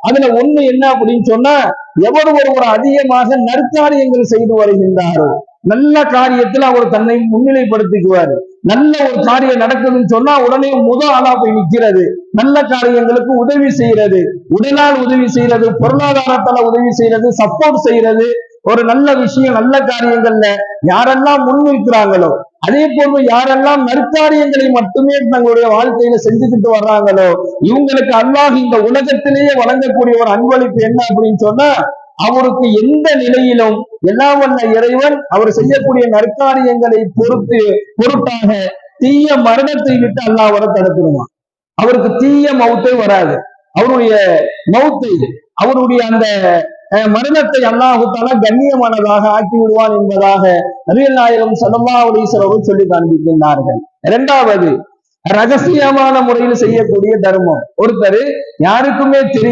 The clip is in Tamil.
அதுல ஒண்ணு என்ன அப்படின்னு சொன்னா, எவர் ஒருவர் அதிகமாக நற்காரியங்கள் செய்து வருகின்றாரோ, நல்ல காரியத்தில் அவர் தன்னை முன்னிலைப்படுத்திக்குவார். நல்ல ஒரு காரியம் நடக்குதுன்னு சொன்னா உடனே ஆளா போய் நிக்கிறது, நல்ல காரியங்களுக்கு உதவி செய்யறது, உடலால் உதவி செய்யறது, பொருளாதாரத்தால உதவி செய்யறது, சப்போர்ட் செய்யறது. ஒரு நல்ல விஷயம், நல்ல காரியங்கள்ல யாரெல்லாம் முன்னிற்கிறாங்களோ, அதே போன்று யாரெல்லாம் நற்காரியங்களை மட்டுமே தங்களுடைய வாழ்க்கையில செஞ்சுக்கிட்டு வர்றாங்களோ, இவங்களுக்கு அல்லாஹ் இந்த உலகத்திலேயே வழங்கக்கூடிய ஒரு அன்பளிப்பு என்ன அப்படின்னு சொன்னா, அவருக்கு எந்த நிலையிலும் எல்லாம் வல்ல இறைவன் அவர் செய்யக்கூடிய நற்காரியங்களை பொருட்டாக தீய மரணத்தை விட்டு அல்லாஹ் வர தடுத்துருவான். அவருக்கு தீய மௌத்தே வராது. அவருடைய மௌத்தை, அவருடைய அந்த மரணத்தை அல்லாஹு தஆலா கண்ணியமானதாக ஆக்கி விடுவான் என்பதாக நபிகள் நாயகம் ஸல்லல்லாஹு அலைஹி வஸல்லம் சொல்லி காண்பிக்கின்றார்கள். இரண்டாவது, ரகசியமான முறையில் செய்யக்கூடிய தர்மம். ஒருத்தர் யாருக்குமே தெரியும்